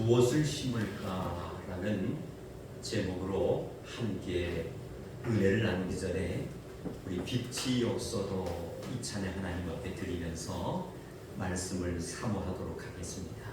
무엇을 심을까라는 제목으로 함께 은혜를 나누기 전에 우리 빛이 없어도 이 찬양 하나님 앞에 드리면서 말씀을 사모하도록 하겠습니다.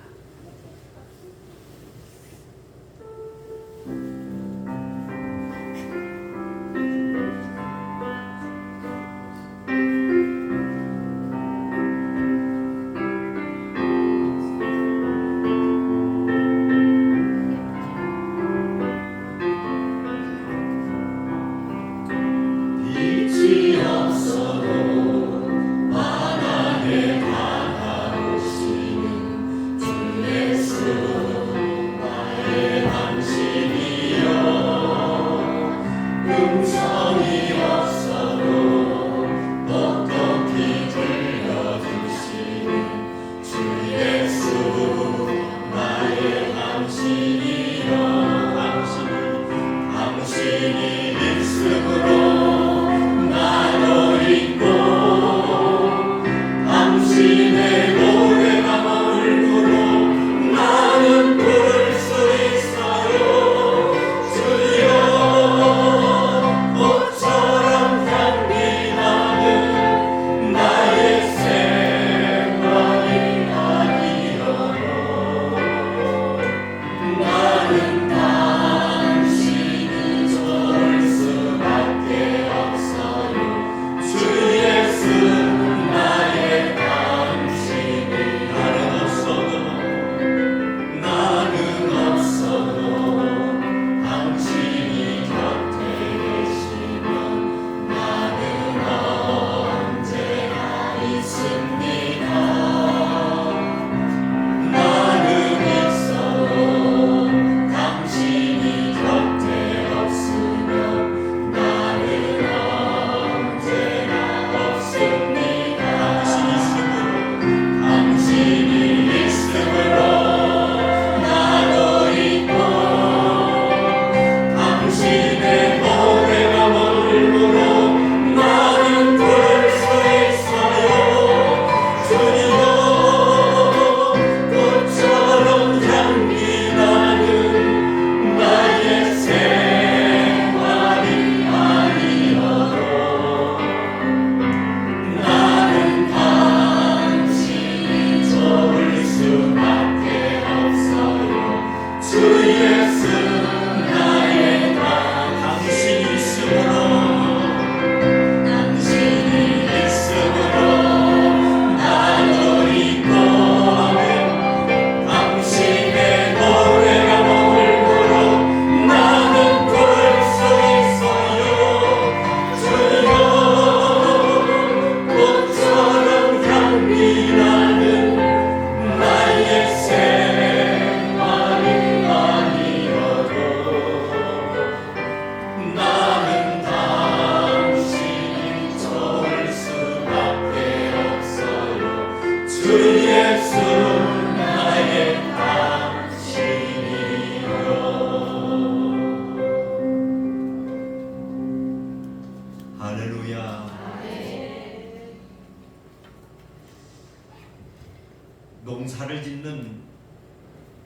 농사를 짓는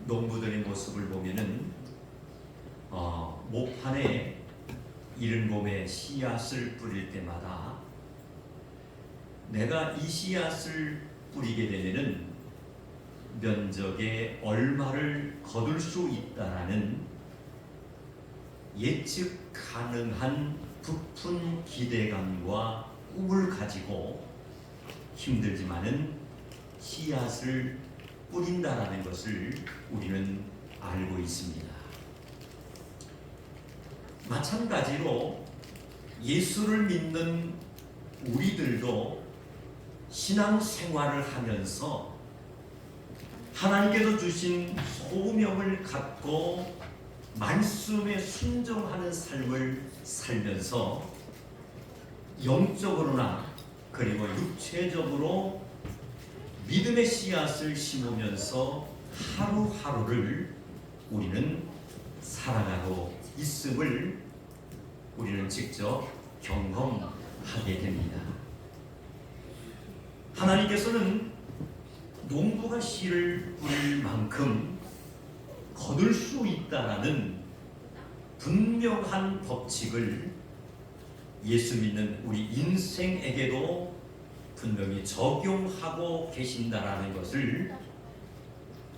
농부들의 모습을 보면은 목판에 이른 봄에 씨앗을 뿌릴 때마다 내가 이 씨앗을 뿌리게 되면은 면적에 얼마를 거둘 수 있다라는 예측 가능한 부푼 기대감과 꿈을 가지고 힘들지만은 씨앗을 뿌린다라는 것을 우리는 알고 있습니다. 마찬가지로 예수를 믿는 우리들도 신앙생활을 하면서 하나님께서 주신 소명을 갖고 말씀에 순종하는 삶을 살면서 영적으로나 그리고 육체적으로 믿음의 씨앗을 심으면서 하루하루를 우리는 살아가고 있음을 우리는 직접 경험하게 됩니다. 하나님께서는 농부가 씨를 뿌릴 만큼 거둘 수 있다라는 분명한 법칙을 예수 믿는 우리 인생에게도 분명히 적용하고 계신다라는 것을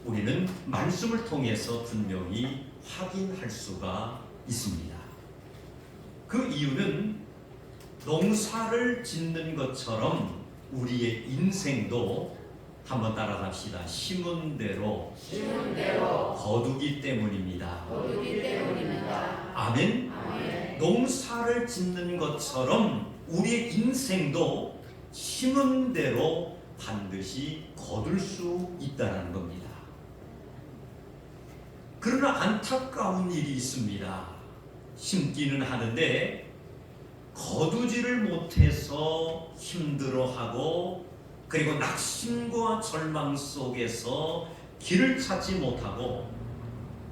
우리는 말씀을 통해서 분명히 확인할 수가 있습니다. 그 이유는 농사를 짓는 것처럼 우리의 인생도 한번 따라갑시다. 심은 대로 거두기 때문입니다. 아멘. 농사를 짓는 것처럼 우리의 인생도 심은 대로 반드시 거둘 수 있다는 겁니다. 그러나 안타까운 일이 있습니다. 심기는 하는데 거두지를 못해서 힘들어하고 그리고 낙심과 절망 속에서 길을 찾지 못하고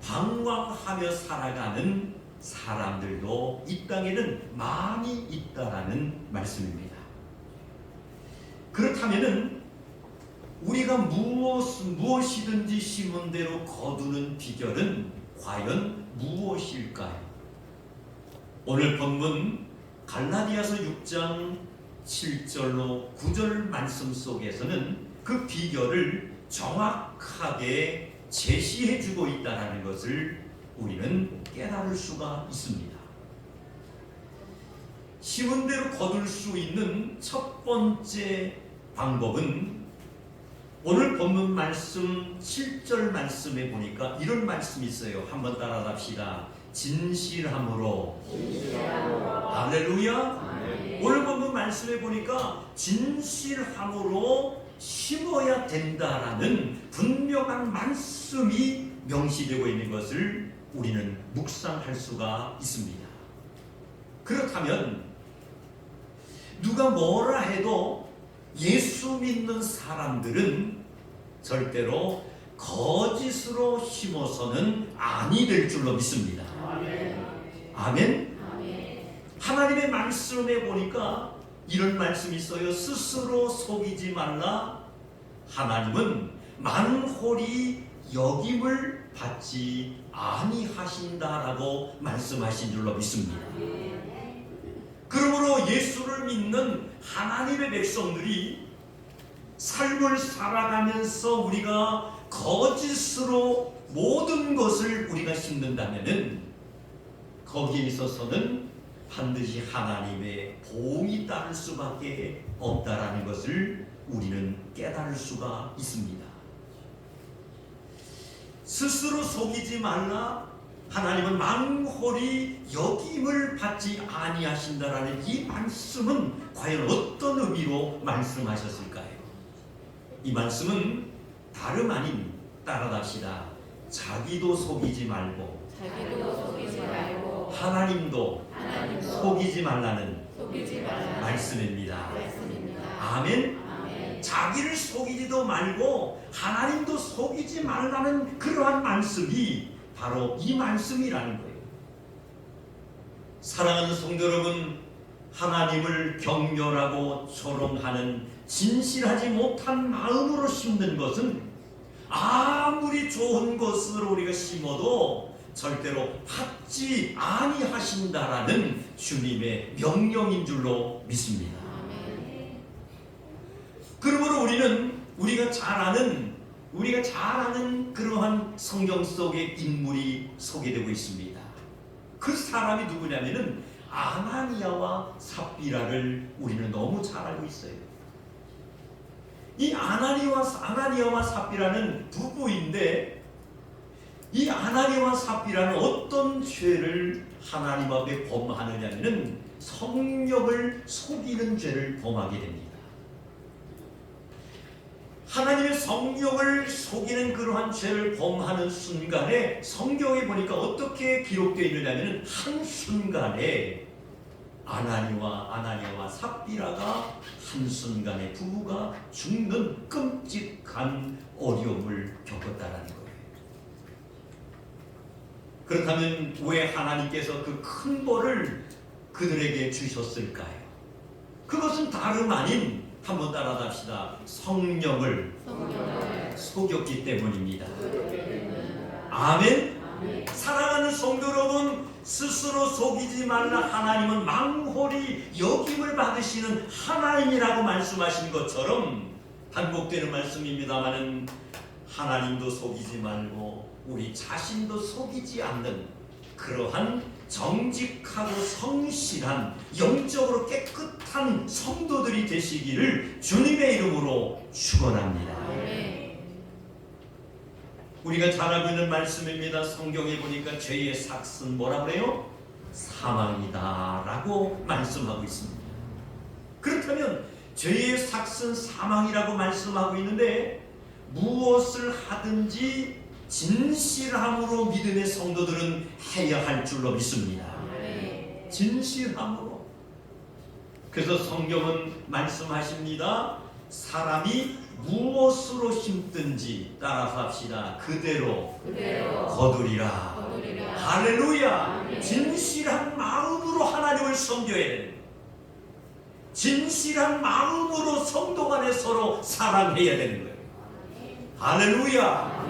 방황하며 살아가는 사람들도 이 땅에는 많이 있다라는 말씀입니다. 그렇다면은 우리가 무엇이든지 심은 대로 거두는 비결은 과연 무엇일까요? 오늘 본문 갈라디아서 6장 7절로 9절 말씀 속에서는 그 비결을 정확하게 제시해 주고 있다는 것을 우리는 깨달을 수가 있습니다. 심은 대로 거둘 수 있는 첫 번째 방법은 오늘 본문 말씀 7절 말씀에 보니까 이런 말씀이 있어요. 한번 따라갑시다. 진실함으로. 할렐루야. 오늘 본문 말씀에 보니까 진실함으로 심어야 된다라는 분명한 말씀이 명시되고 있는 것을 우리는 묵상할 수가 있습니다. 그렇다면 누가 뭐라 해도 예수 믿는 사람들은 절대로 거짓으로 심어서는 아니 될 줄로 믿습니다. 아멘. 하나님의 말씀에 보니까 이런 말씀이 있어요. 스스로 속이지 말라. 하나님은 만홀히 여김을 받지 아니하신다라고 말씀하신 줄로 믿습니다. 그러므로 예수를 믿는 하나님의 백성들이 삶을 살아가면서 우리가 거짓으로 모든 것을 우리가 심는다면은 거기에 있어서는 반드시 하나님의 보응이 따를 수밖에 없다라는 것을 우리는 깨달을 수가 있습니다. 스스로 속이지 말라. 하나님은 만홀히 여김을 받지 아니하신다라는 이 말씀은 과연 어떤 의미로 말씀하셨을까요? 이 말씀은 다름 아닌, 따라갑시다. 자기도 속이지 말고 하나님도 속이지 말라는 말씀입니다. 아멘. 자기를 속이지도 말고 하나님도 속이지 말라는 그러한 말씀이 바로 이 말씀이라는 거예요. 사랑하는 성도 여러분, 하나님을 경멸하고 조롱하는 진실하지 못한 마음으로 심는 것은 아무리 좋은 것을 우리가 심어도 절대로 받지 아니하신다라는 주님의 명령인 줄로 믿습니다. 그러므로 우리는 우리가 잘 아는 그러한 성경 속의 인물이 소개되고 있습니다. 그 사람이 누구냐면은 아나니아와 삽비라를 우리는 너무 잘 알고 있어요. 이 아나니아와 삽비라는 부부인데 이 아나니아와 삽비라는 어떤 죄를 하나님 앞에 범하느냐면은 성령을 속이는 죄를 범하게 됩니다. 하나님의 성령을 속이는 그러한 죄를 범하는 순간에 성경에 보니까 어떻게 기록되어 있느냐면 한순간에 아나니아와 삽비라가 한순간에 부부가 죽는 끔찍한 어려움을 겪었다라는 거예요. 그렇다면 왜 하나님께서 그 큰 벌을 그들에게 주셨을까요? 그것은 다름 아닌, 한번 따라합시다. 성령을 속였기 때문입니다. 아멘. 사랑하는 성도 여러분, 스스로 속이지 말라. 하나님은 망홀히 여김을 받으시는 하나님이라고 말씀하신 것처럼 반복되는 말씀입니다마는 하나님도 속이지 말고 우리 자신도 속이지 않는 그러한 정직하고 성실한 영적으로 깨끗한 성도들이 되시기를 주님의 이름으로 축원합니다. 우리가 잘 알고 있는 말씀입니다. 성경에 보니까 죄의 삭은 뭐라 그래요? 사망이다 라고 말씀하고 있습니다. 그렇다면 죄의 삭은 사망이라고 말씀하고 있는데 무엇을 하든지 진실함으로 믿음의 성도들은 해야 할 줄로 믿습니다. 진실함으로. 그래서 성경은 말씀하십니다. 사람이 무엇으로 심든지 따라서 합시다. 그대로 거두리라. 할렐루야. 진실한 마음으로 하나님을 섬겨야 됩니다. 진실한 마음으로 성도 간에 서로 사랑해야 되는 거예요. 할렐루야.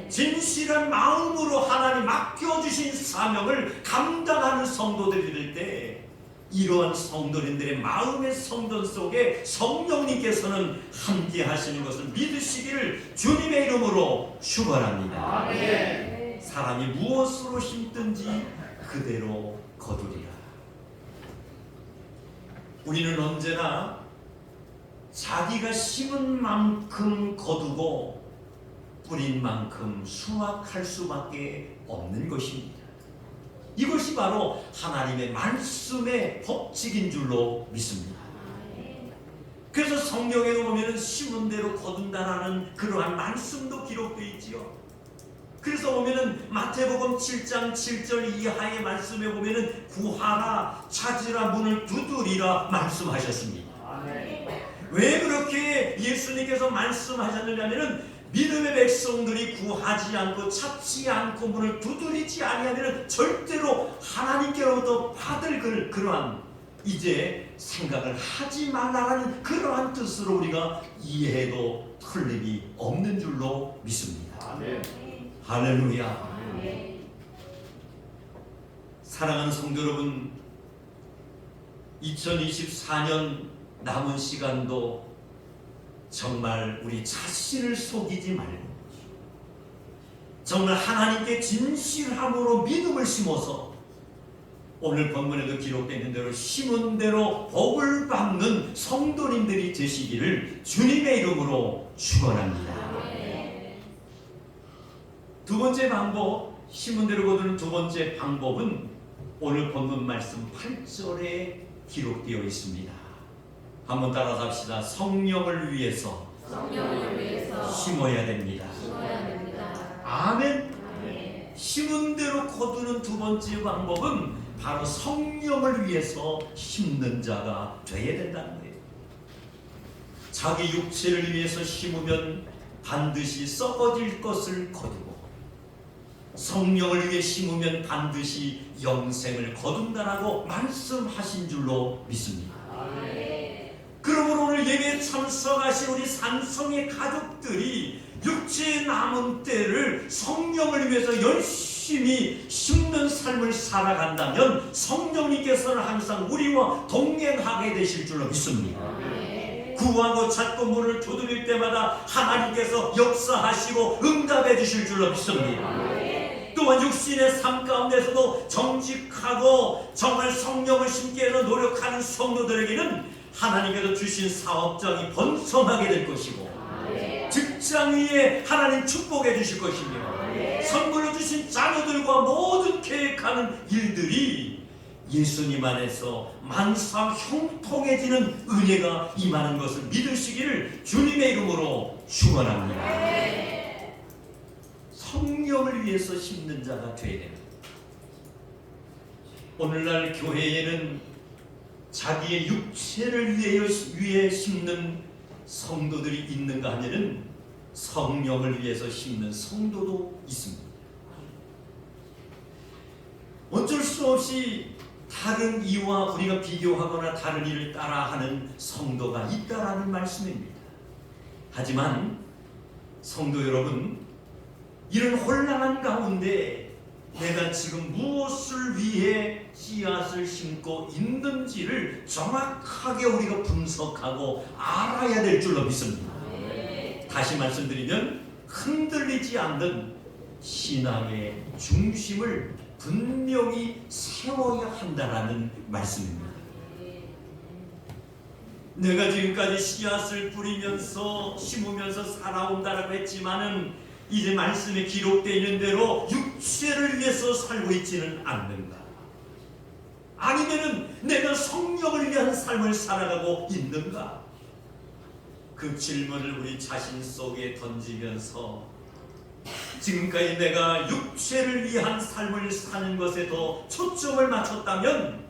진실한 마음으로 하나님 맡겨주신 사명을 감당하는 성도들이 될 때 이러한 성도님들의 마음의 성전 속에 성령님께서는 함께 하시는 것을 믿으시기를 주님의 이름으로 축원합니다. 사람이 무엇으로 심든지 그대로 거두리라. 우리는 언제나 자기가 심은 만큼 거두고 뿌린 만큼 수확할 수밖에 없는 것입니다. 이것이 바로 하나님의 말씀의 법칙인 줄로 믿습니다. 그래서 성경에 보면 심은 대로 거둔다라는 그러한 말씀도 기록되어 있지요. 그래서 보면은 마태복음 7장 7절 이하의 말씀에 보면은 구하라, 찾으라, 문을 두드리라 말씀하셨습니다. 왜 그렇게 예수님께서 말씀하셨느냐면은 믿음의 백성들이 구하지 않고 찾지 않고 문을 두드리지 아니하면 절대로 하나님께로부터 받을 그러한 이제 생각을 하지 말라는 그러한 뜻으로 우리가 이해해도 틀림이 없는 줄로 믿습니다. 아멘. 할렐루야. 아멘. 사랑하는 성도 여러분, 2024년 남은 시간도 정말 우리 자신을 속이지 말고 정말 하나님께 진실함으로 믿음을 심어서 오늘 본문에도 기록된 대로 심은 대로 복을 받는 성도님들이 되시기를 주님의 이름으로 축원합니다. 두 번째 방법, 심은 대로 거두는 두 번째 방법은 오늘 본문 말씀 8절에 기록되어 있습니다. 한번 따라서 합시다. 성령을 위해서 심어야 됩니다. 아멘. 심은 대로 거두는 두 번째 방법은 바로 성령을 위해서 심는 자가 되어야 된다는 거예요. 자기 육체를 위해서 심으면 반드시 썩어질 것을 거두고 성령을 위해 심으면 반드시 영생을 거둔다라고 말씀하신 줄로 믿습니다. 그러므로 오늘 예배에 참석하신 우리 산성의 가족들이 육체의 남은 때를 성령을 위해서 열심히 심는 삶을 살아간다면 성령님께서는 항상 우리와 동행하게 되실 줄로 믿습니다. 구하고 찾고 문을 두드릴 때마다 하나님께서 역사하시고 응답해 주실 줄로 믿습니다. 또한 육신의 삶 가운데서도 정직하고 정말 성령을 심기 위해서 노력하는 성도들에게는 하나님께서 주신 사업장이 번성하게 될 것이고 직장 위에 하나님 축복해 주실 것이며 선물로 주신 자녀들과 모든 계획하는 일들이 예수님 안에서 만사 형통해지는 은혜가 임하는 것을 믿으시기를 주님의 이름으로 축원합니다. 성령을 위해서 심는 자가 되어야 됩니다. 오늘날 교회에는 자기의 육체를 위해 심는 성도들이 있는가 하면은 성령을 위해서 심는 성도도 있습니다. 어쩔 수 없이 다른 이와 우리가 비교하거나 다른 이를 따라하는 성도가 있다라는 말씀입니다. 하지만 성도 여러분, 이런 혼란한 가운데 내가 지금 무엇을 위해 씨앗을 심고 있는지를 정확하게 우리가 분석하고 알아야 될 줄로 믿습니다. 다시 말씀드리면 흔들리지 않는 신앙의 중심을 분명히 세워야 한다는 말씀입니다. 내가 지금까지 씨앗을 뿌리면서 심으면서 살아온다라고 했지만은 이제 말씀에 기록되어 있는 대로 육체를 위해서 살고 있지는 않는가? 아니면은 내가 성령을 위한 삶을 살아가고 있는가? 그 질문을 우리 자신 속에 던지면서 지금까지 내가 육체를 위한 삶을 사는 것에 더 초점을 맞췄다면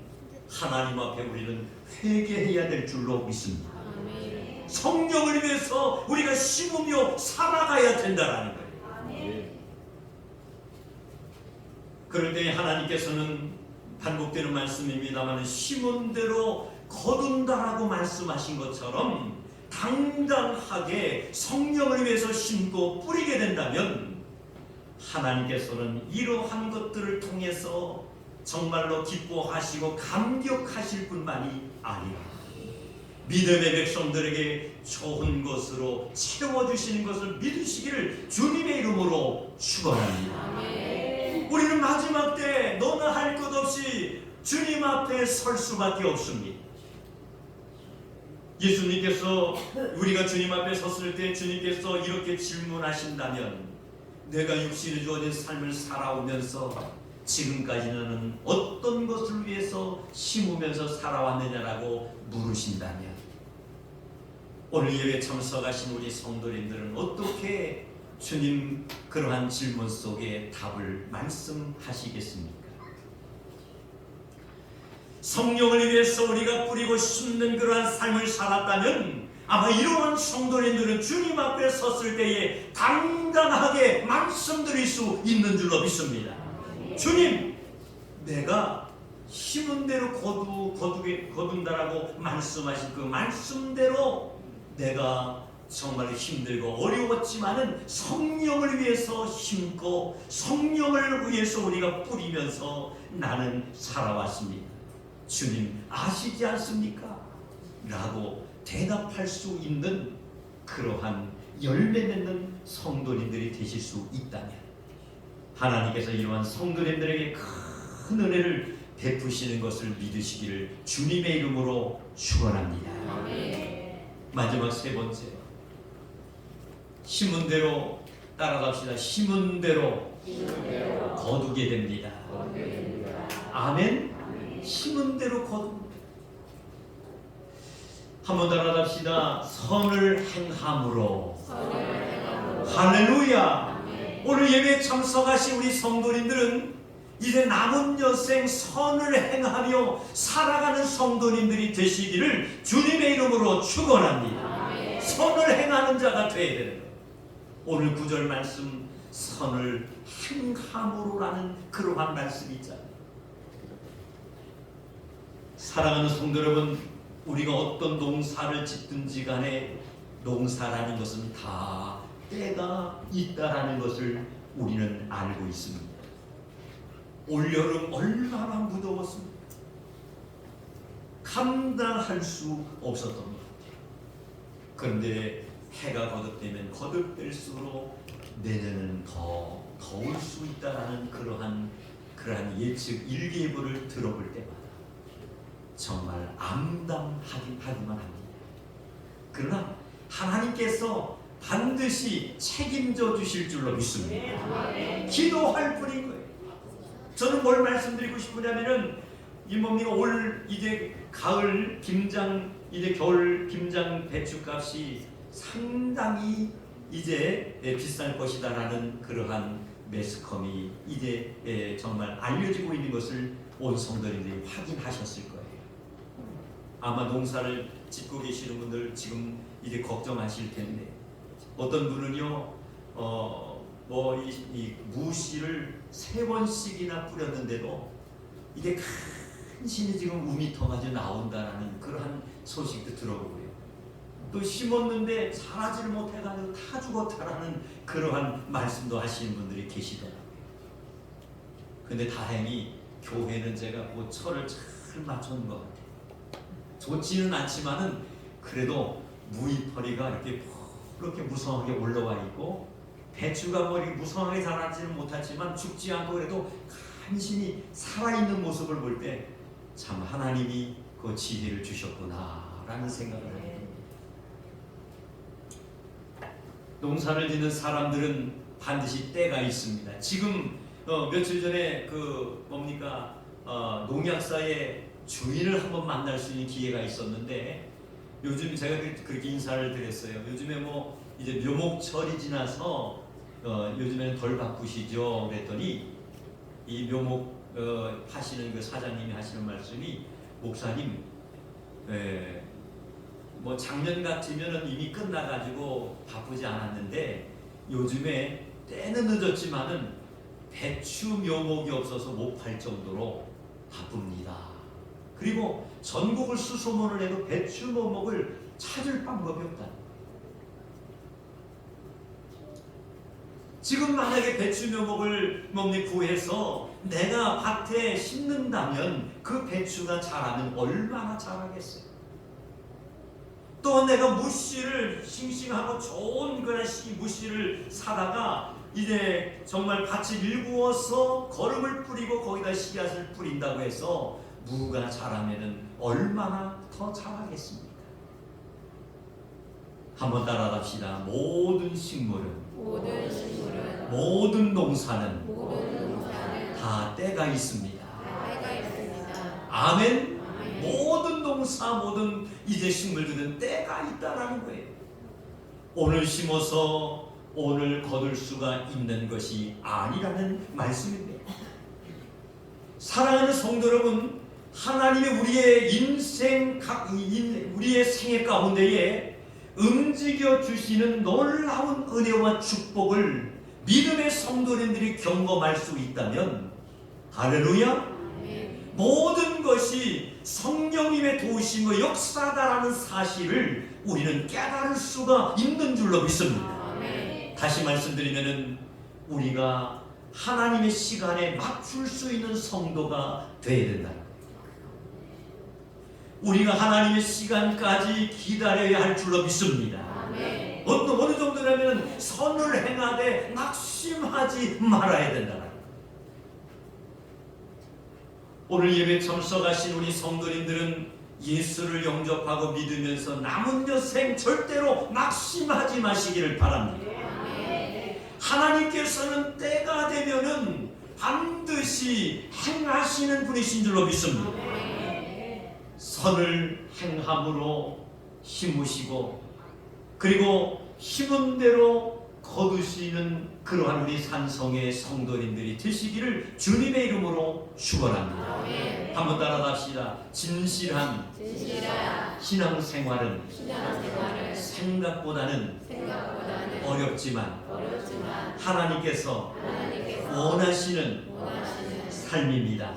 하나님 앞에 우리는 회개해야 될 줄로 믿습니다. 성령을 위해서 우리가 심으며 살아가야 된다는 거예요. 그럴 때 하나님께서는 반복되는 말씀입니다만 심은 대로 거둔다라고 말씀하신 것처럼 당당하게 성령을 위해서 심고 뿌리게 된다면 하나님께서는 이러한 것들을 통해서 정말로 기뻐하시고 감격하실 뿐만이 아니라 믿음의 백성들에게 좋은 것으로 채워주시는 것을 믿으시기를 주님의 이름으로 축원합니다. 우리는 마지막 때 너나 할 것 없이 주님 앞에 설 수밖에 없습니다. 예수님께서 우리가 주님 앞에 섰을 때 주님께서 이렇게 질문하신다면 내가 육신에 주어진 삶을 살아오면서 지금까지는 어떤 것을 위해서 심으면서 살아왔느냐라고 물으신다면 오늘 예배 참석하신 우리 성도님들은 어떻게 주님 그러한 질문 속에 답을 말씀하시겠습니까? 성령을 위해서 우리가 뿌리고 심는 그러한 삶을 살았다면 아마 이러한 성도님들은 주님 앞에 섰을 때에 당당하게 말씀드릴 수 있는 줄로 믿습니다. 주님, 내가 심은 대로 거둔다라고 말씀하신 그 말씀대로 내가 정말 힘들고 어려웠지만은 성령을 위해서 심고 성령을 위해서 우리가 뿌리면서 나는 살아왔습니다. 주님 아시지 않습니까? 라고 대답할 수 있는 그러한 열매 맺는 성도님들이 되실 수 있다면 하나님께서 이러한 성도님들에게 큰 은혜를 베푸시는 것을 믿으시기를 주님의 이름으로 축원합니다. 마지막 세 번째, 심은 대로 따라갑시다. 심은 대로 거두게 됩니다. 아멘. 심은 대로 거둡니다. 한번 따라갑시다. 선을 행함으로. 할렐루야. 오늘 예배에 참석하신 우리 성도님들은 이제 남은 여생 선을 행하며 살아가는 성도님들이 되시기를 주님의 이름으로 축원합니다. 선을 행하는 자가 되어야 되는 거예요. 오늘 9절 말씀 선을 행함으로라는 그러한 말씀이 있잖아요. 사랑하는 성도 여러분, 우리가 어떤 농사를 짓든지 간에 농사라는 것은 다 때가 있다라는 것을 우리는 알고 있습니다. 올여름 얼마나 무더웠습니까? 감당할 수 없었던 것 같아요. 그런데 해가 거듭되면 거듭될수록 내년은 더 더울 수 있다라는 그러한 예측 일기예보를 들어볼 때마다 정말 암담하기만 합니다. 그러나 하나님께서 반드시 책임져 주실 줄로 믿습니다. 기도할 뿐인 거예요. 저는 뭘 말씀드리고 싶으냐면은 뭡니까? 올 이제 가을 김장, 이제 겨울 김장 배추값이 상당히 이제 비쌀 것이다라는 그러한 매스컴이 이제 정말 알려지고 있는 것을 온 성도님들이 확인하셨을 거예요. 아마 농사를 짓고 계시는 분들 지금 이제 걱정하실 텐데 어떤 분은요 이 무씨를 3번씩이나 뿌렸는데도 이게 간신히 지금 우미 터가지고 나온다라는 그러한 소식도 들어보고요. 또 심었는데 자라지를 못해가지고 다 죽었다라는 그러한 말씀도 하시는 분들이 계시더라고요. 근데 다행히 교회는 제가 그 철을 잘 맞춰놓은 것 같아요. 좋지는 않지만은 그래도 무잎허리가 이렇게 무성하게 올라와 있고, 배추가 뭐 이렇게 무성하게 자라지는 못하지만 죽지 않고 그래도 간신히 살아있는 모습을 볼 때 참 하나님이 그 지혜를 주셨구나라는 생각을 하게 됩니다. 농사를 짓는 사람들은 반드시 때가 있습니다. 지금 며칠 전에 농약사의 주인을 한번 만날 수 있는 기회가 있었는데, 요즘 제가 그렇게 인사를 드렸어요. 요즘에 뭐 이제 묘목철이 지나서 요즘에는 덜 바쁘시죠? 그랬더니 이 묘목 하시는 그 사장님이 하시는 말씀이, 목사님, 뭐 작년 같으면은 이미 끝나가지고 바쁘지 않았는데 요즘에 때는 늦었지만은 배추 묘목이 없어서 못 팔 정도로 바쁩니다. 그리고 전국을 수소문을 해도 배추 묘목을 찾을 방법이 없다. 지금 만약에 배추 묘목을 구해서 내가 밭에 심는다면 그 배추가 자라면 얼마나 자라겠어요. 또 내가 무씨를 싱싱하고 좋은 그런 무씨를 사다가 이제 정말 밭을 일구어서 거름을 뿌리고 거기다 씨앗을 뿌린다고 해서 무가 자라면은 얼마나 더 자라겠습니까? 한번 따라갑시다. 모든 식물은, 모든 농사는 다 때가 있습니다. 아멘. 모든 농사, 모든 이제 식물들은 때가 있다라는 거예요. 오늘 심어서 오늘 거둘 수가 있는 것이 아니라는 말씀입니다. 사랑하는 성도 여러분, 하나님의 우리의 우리의 생애 가운데에 움직여 주시는 놀라운 은혜와 축복을 믿음의 성도님들이 경험할 수 있다면, 할렐루야, 모든 것이 성령님의 도우심과 역사다라는 사실을 우리는 깨달을 수가 있는 줄로 믿습니다. 다시 말씀드리면은 우리가 하나님의 시간에 맞출 수 있는 성도가 되어야 된다. 우리가 하나님의 시간까지 기다려야 할 줄로 믿습니다. 어느 정도라면 선을 행하되 낙심하지 말아야 된다. 오늘 예배 참석하신 우리 성도님들은 예수를 영접하고 믿으면서 남은 여생 절대로 낙심하지 마시기를 바랍니다. 하나님께서는 때가 되면은 반드시 행하시는 분이신 줄로 믿습니다. 선을 행함으로 심으시고, 그리고 심은 대로 거두시는 그러한 우리 산성의 성도님들이 되시기를 주님의 이름으로 축원합니다. 한번 따라갑시다. 진실한 신앙생활은 생각보다는 어렵지만 하나님께서 원하시는 삶입니다.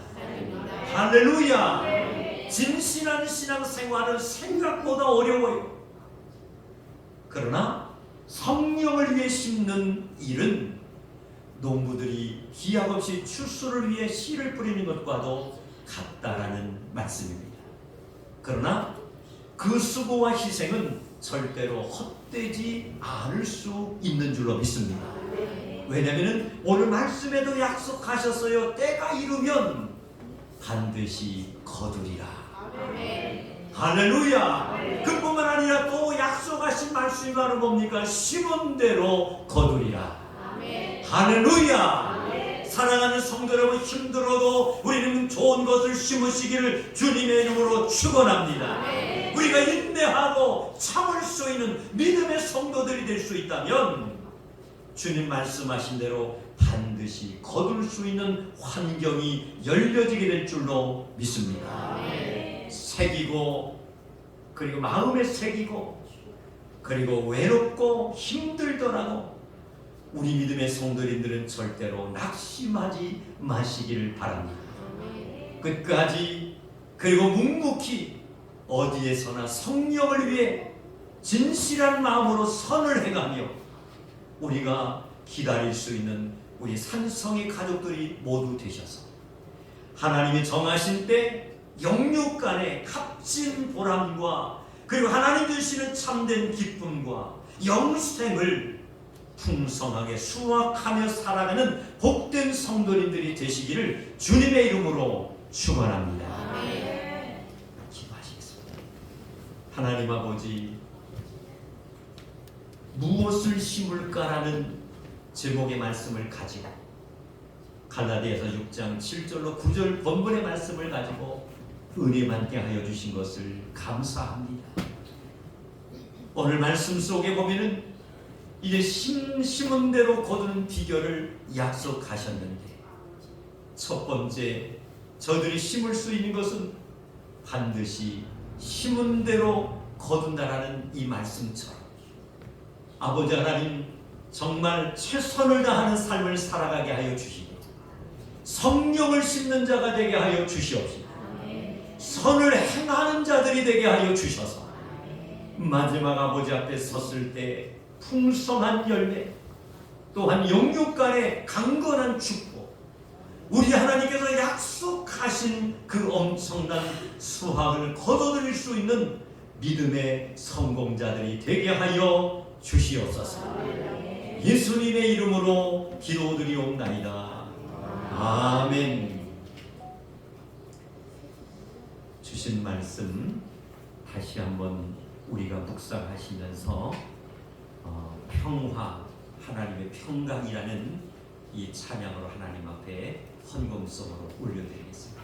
할렐루야! 진실한 신앙생활은 생각보다 어려워요. 그러나 성령을 위해 심는 일은 농부들이 기약 없이 추수를 위해 씨를 뿌리는 것과도 같다라는 말씀입니다. 그러나 그 수고와 희생은 절대로 헛되지 않을 수 있는 줄로 믿습니다. 왜냐하면 오늘 말씀에도 약속하셨어요. 때가 이르면 반드시 거두리라. 할렐루야. 그뿐만 아니라 또 약속하신 말씀이 바로 뭡니까? 심은 대로 거두리라. 할렐루야. 사랑하는 성도 여러분, 힘들어도 우리는 좋은 것을 심으시기를 주님의 이름으로 축원합니다. 우리가 인내하고 참을 수 있는 믿음의 성도들이 될 수 있다면 주님 말씀하신 대로 반드시 거둘 수 있는 환경이 열려지게 될 줄로 믿습니다. 새기고, 그리고 마음에 새기고, 그리고 외롭고 힘들더라도 우리 믿음의 성도님들은 절대로 낙심하지 마시기를 바랍니다. 끝까지, 그리고 묵묵히 어디에서나 성령을 위해 진실한 마음으로 선을 행하며 우리가 기다릴 수 있는 우리 산성의 가족들이 모두 되셔서 하나님이 정하신 때 영육간의 값진 보람과 그리고 하나님 주시는 참된 기쁨과 영생을 풍성하게 수확하며 살아가는 복된 성도님들이 되시기를 주님의 이름으로 축원합니다. 기도하시겠습니다. 하나님 아버지, 무엇을 심을까라는 제목의 말씀을 가지고 갈라디아서 6장 7절로 9절 본문의 말씀을 가지고 은혜 많게 하여 주신 것을 감사합니다. 오늘 말씀 속에 보면은 이제 심은 대로 거두는 비결을 약속하셨는데, 첫 번째 저들이 심을 수 있는 것은 반드시 심은 대로 거둔다라는 이 말씀처럼 아버지 하나님 정말 최선을 다하는 삶을 살아가게 하여 주시고 성령을 심는 자가 되게 하여 주시옵시고 선을 행하는 자들이 되게 하여 주셔서 마지막 아버지 앞에 섰을 때 풍성한 열매, 또한 영육간의 강건한 축복, 우리 하나님께서 약속하신 그 엄청난 수확을 거둬들일 수 있는 믿음의 성공자들이 되게 하여 주시옵소서. 예수님의 이름으로 기도드리옵나이다. 아멘. 주신 말씀 다시 한번 우리가 묵상하시면서 평화, 하나님의 평강이라는 이 찬양으로 하나님 앞에 헌금성으로 올려드리겠습니다.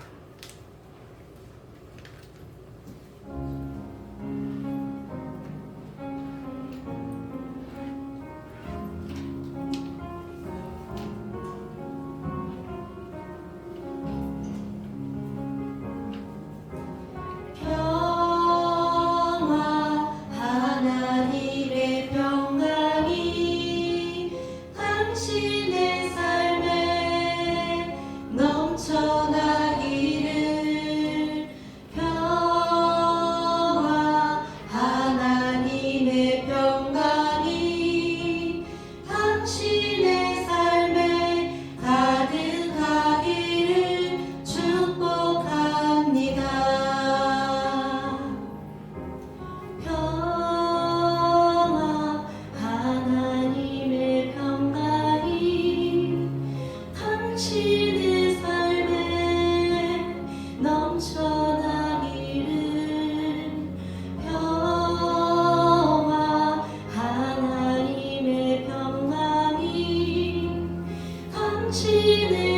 당신의